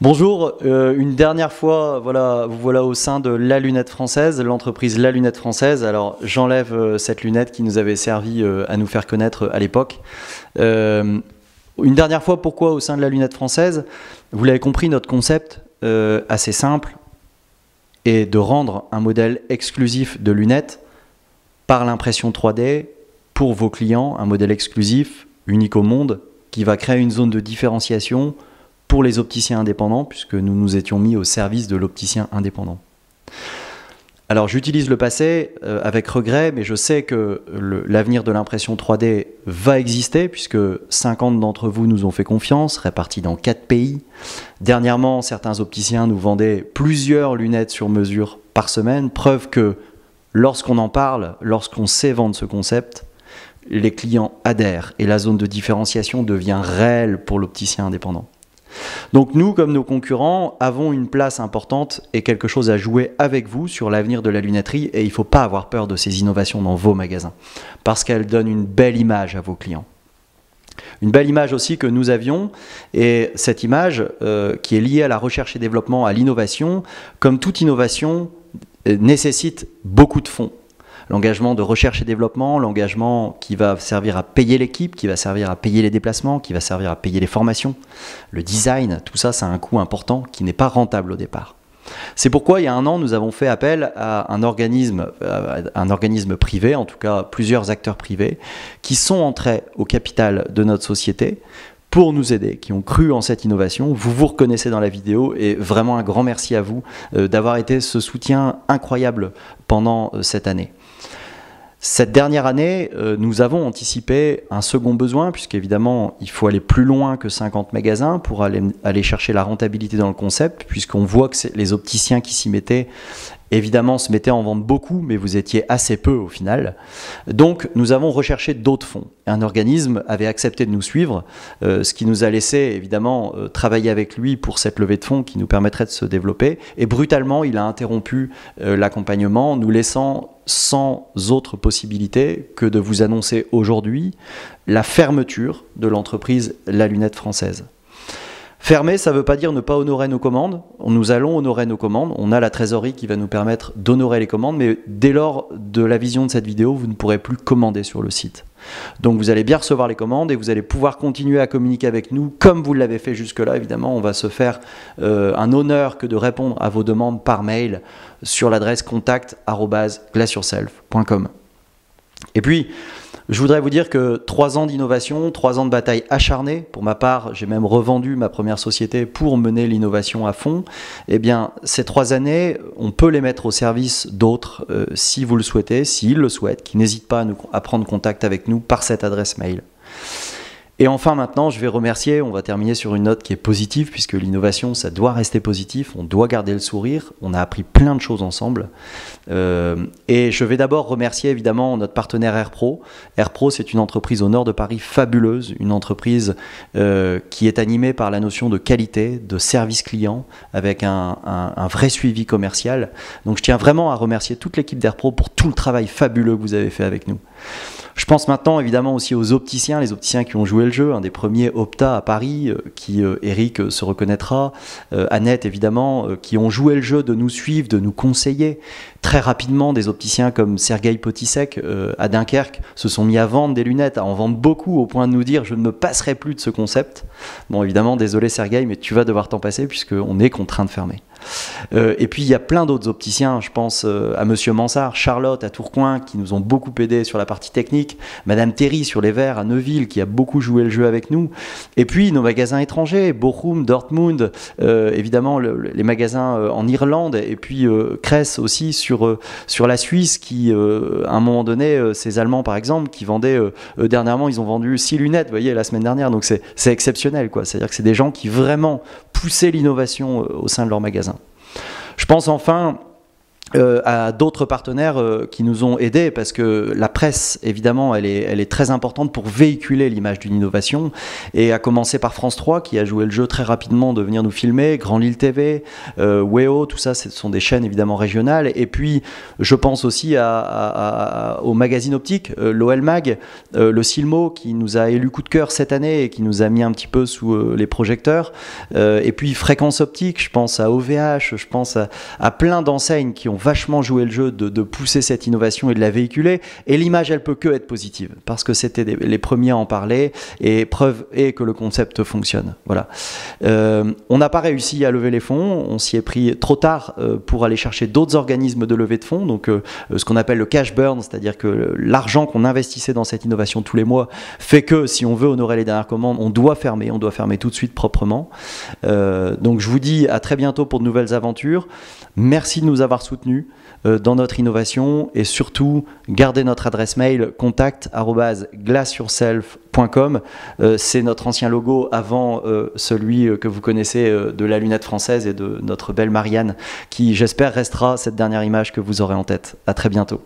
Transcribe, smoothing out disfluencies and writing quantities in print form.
Bonjour, une dernière fois, voilà, vous voilà au sein de La Lunette Française, l'entreprise La Lunette Française. Alors j'enlève cette lunette qui nous avait servi à nous faire connaître à l'époque. Une dernière fois, pourquoi au sein de La Lunette Française? Vous l'avez compris, notre concept assez simple est de rendre un modèle exclusif de lunettes par l'impression 3D pour vos clients, un modèle exclusif, unique au monde, qui va créer une zone de différenciation pour les opticiens indépendants, puisque nous nous étions mis au service de l'opticien indépendant. Alors j'utilise le passé avec regret, mais je sais que l'avenir de l'impression 3D va exister, puisque 50 d'entre vous nous ont fait confiance, répartis dans 4 pays. Dernièrement, certains opticiens nous vendaient plusieurs lunettes sur mesure par semaine, preuve que lorsqu'on en parle, lorsqu'on sait vendre ce concept, les clients adhèrent et la zone de différenciation devient réelle pour l'opticien indépendant. Donc nous, comme nos concurrents, avons une place importante et quelque chose à jouer avec vous sur l'avenir de la lunetterie, et il ne faut pas avoir peur de ces innovations dans vos magasins, parce qu'elles donnent une belle image à vos clients. Une belle image aussi que nous avions, et cette image qui est liée à la recherche et développement, à l'innovation, comme toute innovation, nécessite beaucoup de fonds. L'engagement de recherche et développement, l'engagement qui va servir à payer l'équipe, qui va servir à payer les déplacements, qui va servir à payer les formations, le design, tout ça, ça a un coût important qui n'est pas rentable au départ. C'est pourquoi il y a un an, nous avons fait appel à un organisme privé, en tout cas plusieurs acteurs privés, qui sont entrés au capital de notre société pour nous aider, qui ont cru en cette innovation. Vous vous reconnaissez dans la vidéo, et vraiment un grand merci à vous d'avoir été ce soutien incroyable pendant cette année. Cette dernière année, nous avons anticipé un second besoin, puisqu'évidemment, il faut aller plus loin que 50 magasins pour aller chercher la rentabilité dans le concept, puisqu'on voit que les opticiens qui s'y mettaient, évidemment, se mettaient à en vendre beaucoup, mais vous étiez assez peu au final. Donc, nous avons recherché d'autres fonds. Un organisme avait accepté de nous suivre, ce qui nous a laissé, évidemment, travailler avec lui pour cette levée de fonds qui nous permettrait de se développer. Et brutalement, il a interrompu l'accompagnement, nous laissant sans autre possibilité que de vous annoncer aujourd'hui la fermeture de l'entreprise La Lunette Française. Fermer, ça ne veut pas dire ne pas honorer nos commandes. Nous allons honorer nos commandes. On a la trésorerie qui va nous permettre d'honorer les commandes, mais dès lors de la vision de cette vidéo, vous ne pourrez plus commander sur le site. Donc vous allez bien recevoir les commandes et vous allez pouvoir continuer à communiquer avec nous comme vous l'avez fait jusque-là. Évidemment, on va se faire un honneur que de répondre à vos demandes par mail sur l'adresse contact@glaceyourself.com. Et puis, je voudrais vous dire que 3 ans d'innovation, 3 ans de bataille acharnée. Pour ma part, j'ai même revendu ma première société pour mener l'innovation à fond. Eh bien, ces 3 années, on peut les mettre au service d'autres si vous le souhaitez, s'ils le souhaitent, qui n'hésitent pas à prendre contact avec nous par cette adresse mail. Et enfin maintenant, je vais remercier, on va terminer sur une note qui est positive, puisque l'innovation, ça doit rester positif, on doit garder le sourire, on a appris plein de choses ensemble. Et je vais d'abord remercier évidemment notre partenaire AirPro. AirPro, c'est une entreprise au nord de Paris fabuleuse, une entreprise qui est animée par la notion de qualité, de service client, avec un vrai suivi commercial. Donc je tiens vraiment à remercier toute l'équipe d'AirPro pour tout le travail fabuleux que vous avez fait avec nous. Je pense maintenant évidemment aussi aux opticiens, les opticiens qui ont joué le jeu, un des premiers Opta à Paris, qui Eric se reconnaîtra, Annette évidemment, qui ont joué le jeu de nous suivre, de nous conseiller. Très rapidement, des opticiens comme Sergueï Potisek à Dunkerque se sont mis à vendre des lunettes, à en vendre beaucoup, au point de nous dire « je ne me passerai plus de ce concept ». Bon évidemment, désolé Sergueï, mais tu vas devoir t'en passer puisqu'on est contraint de fermer. Et puis il y a plein d'autres opticiens, je pense à Monsieur Mansart, Charlotte à Tourcoing qui nous ont beaucoup aidé sur la partie technique, Madame Terry sur les verres à Neuville qui a beaucoup joué le jeu avec nous, et puis nos magasins étrangers, Bochum, Dortmund, évidemment les magasins en Irlande, et puis Kress aussi sur la Suisse qui à un moment donné, ces Allemands par exemple qui vendaient, dernièrement ils ont vendu 6 lunettes, vous voyez, la semaine dernière, donc c'est exceptionnel quoi, c'est-à-dire que c'est des gens qui vraiment poussaient l'innovation au sein de leur magasin. Je pense enfin à d'autres partenaires qui nous ont aidés, parce que la presse, évidemment, elle est très importante pour véhiculer l'image d'une innovation, et à commencer par France 3 qui a joué le jeu très rapidement de venir nous filmer, Grand Lille TV, WEO, tout ça, ce sont des chaînes évidemment régionales. Et puis je pense aussi au magazine optique, l'OL Mag, le Silmo, qui nous a élu coup de cœur cette année et qui nous a mis un petit peu sous les projecteurs, et puis Fréquence Optique, je pense à OVH, je pense à plein d'enseignes qui ont vachement joué le jeu de pousser cette innovation et de la véhiculer. Et l'image, elle peut que être positive, parce que c'était les premiers à en parler, et preuve est que le concept fonctionne. Voilà. On n'a pas réussi à lever les fonds, on s'y est pris trop tard pour aller chercher d'autres organismes de levée de fonds, donc ce qu'on appelle le cash burn, c'est-à-dire que l'argent qu'on investissait dans cette innovation tous les mois fait que si on veut honorer les dernières commandes, on doit fermer tout de suite proprement. Donc je vous dis à très bientôt pour de nouvelles aventures. Merci de nous avoir soutenus dans notre innovation, et surtout gardez notre adresse mail contact@glaceyourself.com. C'est notre ancien logo avant celui que vous connaissez de la lunette française et de notre belle Marianne, qui j'espère restera cette dernière image que vous aurez en tête. À très bientôt.